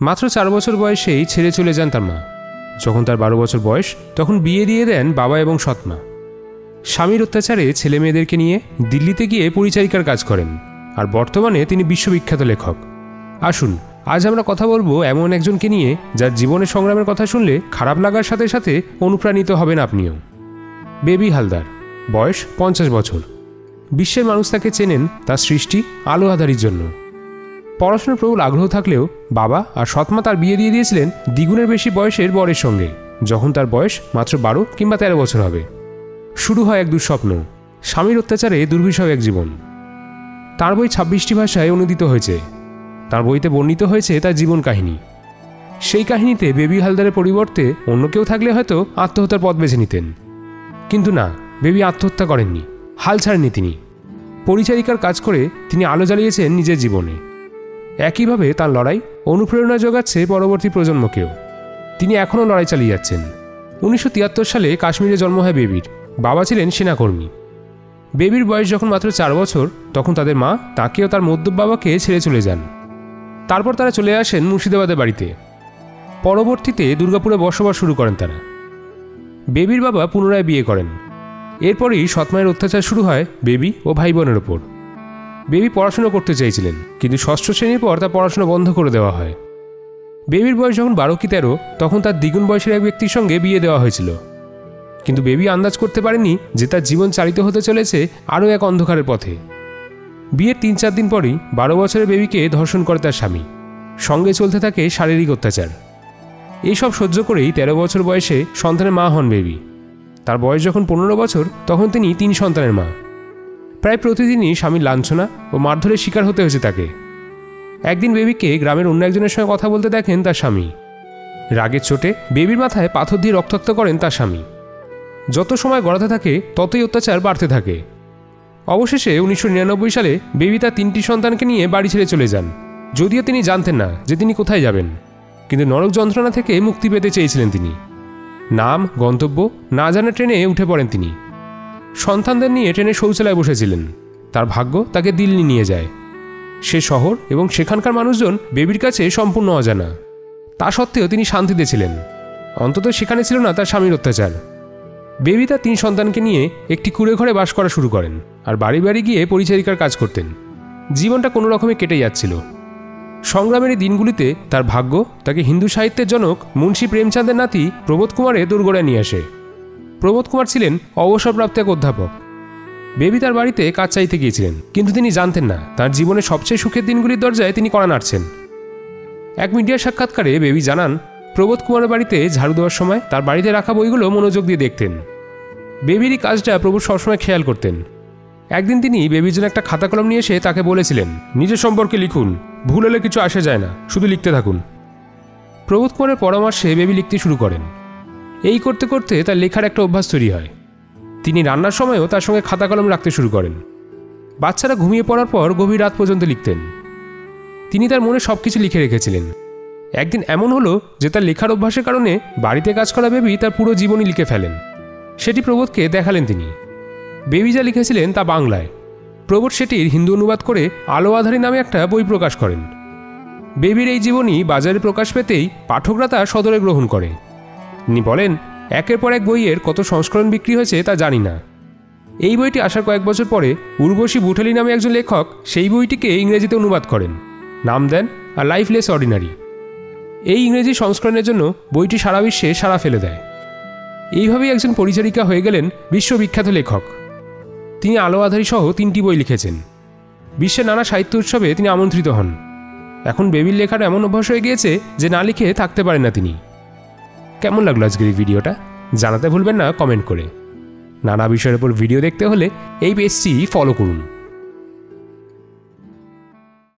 মাত্র 4 বছর বয়সেই ছেড়ে চলে যান তার মা। যখন তার 12 বছর বয়স তখন বিয়ে দিয়ে দেন বাবা এবং সৎমা। স্বামীর অত্যাচারে ছেলে মেয়েদেরকে নিয়ে দিল্লিতে গিয়ে পরিচারিকার কাজ করেন, আর বর্তমানে তিনি বিশ্ববিখ্যাত লেখক। আসুন আজ আমরা কথা বলবো এমন একজনকে নিয়ে যার জীবনের সংগ্রামের কথা শুনলে খারাপ লাগার সাথে সাথে অনুপ্রাণিত হবেন আপনিও। বেবি হালদার, বয়স 50 বছর। বিশ্বের মানুষ তাকে চেনেন তার সৃষ্টি আলো আঁধারির জন্য। পড়াশোনার প্রবল আগ্রহ থাকলেও বাবা আর সৎমা তার বিয়ে দিয়ে দিয়েছিলেন দ্বিগুণের বেশি বয়সের বরের সঙ্গে, যখন তার বয়স মাত্র 12 কিংবা 13 বছর হবে। শুরু হয় এক দুঃস্বপ্ন, স্বামীর অত্যাচারে দুর্বিষহ এক জীবন। তার বই 26টি ভাষায় অনুদিত হয়েছে। তার বইতে বর্ণিত হয়েছে তার জীবন কাহিনী। সেই কাহিনীতে বেবি হালদারের পরিবর্তে অন্য কেউ থাকলে হয়তো আত্মহত্যার পথ বেছে নিতেন, কিন্তু না, বেবি আত্মহত্যা করেননি, হাল ছাড়েননি। তিনি পরিচারিকার কাজ করে তিনি আলো জ্বালিয়েছেন নিজের জীবনে। একইভাবে তার লড়াই অনুপ্রেরণা যোগাচ্ছে পরবর্তী প্রজন্মকেও। তিনি এখনও লড়াই চালিয়ে যাচ্ছেন। 1973 সালে কাশ্মীরে জন্ম হয় বেবির। বাবা ছিলেন সেনাকর্মী। বেবির বয়স যখন মাত্র 4 বছর তখন তাদের মা তাকে ও তার মদ্যপ বাবাকে ছেড়ে চলে যান। তারপর তারা চলে আসেন মুর্শিদাবাদের বাড়িতে। পরবর্তীতে দুর্গাপুরে বসবাস শুরু করেন তারা। বেবির বাবা পুনরায় বিয়ে করেন। এরপরই সৎমায়ের অত্যাচার শুরু হয় বেবি ও ভাই বোনের ওপর। বেবি পড়াশোনা করতে চাইছিলেন, কিন্তু 6ষ্ঠ শ্রেণীর পর তার পড়াশোনা বন্ধ করে দেওয়া হয়। বেবির বয়স যখন 12 কি 13 তখন তার দ্বিগুণ বয়সের এক ব্যক্তির সঙ্গে বিয়ে দেওয়া হয়েছিল। কিন্তু বেবি আন্দাজ করতে পারেনি যে তার জীবন চালিত হতে চলেছে আরও এক অন্ধকারের পথে। বিয়ের 3-4 দিন পরই 12 বছরের বেবিকে ধর্ষণ করে তার স্বামী। সঙ্গে চলতে থাকে শারীরিক অত্যাচার। এইসব সহ্য করেই 13 বছর বয়সে সন্তানের মা হন বেবি। তার বয়স যখন 15 বছর তখন তিনি 3 সন্তানের মা। প্রায় প্রতিদিনই স্বামীর লাঞ্ছনা ও মারধরের শিকার হতে হয়েছে তাকে। একদিন বেবিকে গ্রামের অন্য একজনের সঙ্গে কথা বলতে দেখেন তার স্বামী। রাগের চোটে বেবির মাথায় পাথর দিয়ে রক্তাক্ত করেন তার স্বামী। যত সময় গড়াতে থাকে ততই অত্যাচার বাড়তে থাকে। অবশেষে 1999 সালে বেবি তার 3টি সন্তানকে নিয়ে বাড়ি ছেড়ে চলে যান। যদিও তিনি জানতেন না যে তিনি কোথায় যাবেন, কিন্তু নরক যন্ত্রণা থেকে মুক্তি পেতে চেয়েছিলেন তিনি। নাম গন্তব্য না জানা ট্রেনে উঠে পড়েন তিনি। সন্তানদের নিয়ে ট্রেনে শৌচালয়ে বসেছিলেন। তার ভাগ্য তাকে দিল্লি নিয়ে যায়। সে শহর এবং সেখানকার মানুষজন বেবির কাছে সম্পূর্ণ অজানা। তা সত্ত্বেও তিনি শান্তিতে ছিলেন। অন্তত সেখানে ছিল না তার স্বামীর অত্যাচার। বেবি তার 3 সন্তানকে নিয়ে একটি কুঁড়ে ঘরে বাস করা শুরু করেন, আর বাড়ি বাড়ি গিয়ে পরিচারিকার কাজ করতেন। জীবনটা কোনো রকমে কেটে যাচ্ছিল। সংগ্রামের এই দিনগুলিতে তার ভাগ্য তাকে হিন্দু সাহিত্যের জনক মুন্সী প্রেমচাঁদের নাতি প্রবোধ কুমারের দোরগোড়ায় নিয়ে আসে। প্রবোধ কুমার ছিলেন অবসরপ্রাপ্ত এক অধ্যাপক। বেবি তার বাড়িতে কাজ চাইতে গিয়েছিলেন, কিন্তু তিনি জানতেন না তার জীবনের সবচেয়ে সুখের দিনগুলির দরজায় তিনি কড়া নাড়ছেন। এক মিডিয়া সাক্ষাৎকারে বেবি জানান, প্রবোধ কুমারের বাড়িতে ঝাড়ু দেওয়ার সময় তার বাড়িতে রাখা বইগুলো মনোযোগ দিয়ে দেখতেন। বেবির এই কাজটা প্রবোধ সবসময় খেয়াল করতেন। একদিন তিনি বেবির জন্য একটা খাতা কলম নিয়ে এসে তাকে বলেছিলেন, নিজের সম্পর্কে লিখুন, ভুল হলে কিছু আসে যায় না, শুধু লিখতে থাকুন। প্রবোধ কুমারের পরামর্শে বেবি লিখতে শুরু করেন। এই করতে করতে তার লেখার একটা অভ্যাস তৈরি হয়। তিনি রান্নার সময়ও তার সঙ্গে খাতা কলম রাখতে শুরু করেন। বাচ্চারা ঘুমিয়ে পড়ার পর গভীর রাত পর্যন্ত লিখতেন। তিনি তার মনে সব কিছু লিখে রেখেছিলেন। একদিন এমন হলো যে তার লেখার অভ্যাসের কারণে বাড়িতে কাজ করা বেবি তার পুরো জীবনই লিখে ফেলেন। সেটি প্রবোধকে দেখালেন তিনি। বেবি যা লিখেছিলেন তা বাংলায়। প্রবোধ সেটির হিন্দু অনুবাদ করে আলো আঁধারি নামে একটা বই প্রকাশ করেন। বেবির এই জীবনী বাজারে প্রকাশ পেতেই পাঠকরা তা সদরে গ্রহণ করে। তিনি বলেন, একের পর এক বইয়ের কত সংস্করণ বিক্রি হয়েছে তা জানি না। এই বইটি আসার কয়েক বছর পরে উর্বশী বুঠালি নামে একজন লেখক সেই বইটিকে ইংরেজিতে অনুবাদ করেন, নাম দেন আ লাইফ লেস অর্ডিনারি। এই ইংরেজি সংস্করণের জন্য বইটি সারা বিশ্বে সাড়া ফেলে দেয়। এইভাবেই একজন পরিচারিকা হয়ে গেলেন বিশ্ববিখ্যাত লেখক। তিনি আলো আঁধারি সহ 3টি বই লিখেছেন। বিশ্বের নানা সাহিত্য উৎসবে তিনি আমন্ত্রিত হন। এখন বেবির লেখার এমন অভ্যাস হয়ে গিয়েছে যে না লিখে থাকতে পারেন না তিনি। কেমন লাগলো আজকের এই ভিডিওটা জানাতে ভুলবেন না কমেন্ট করে। নানা বিষয়ের উপর ভিডিও দেখতে হলে এই পেজটি ফলো করুন।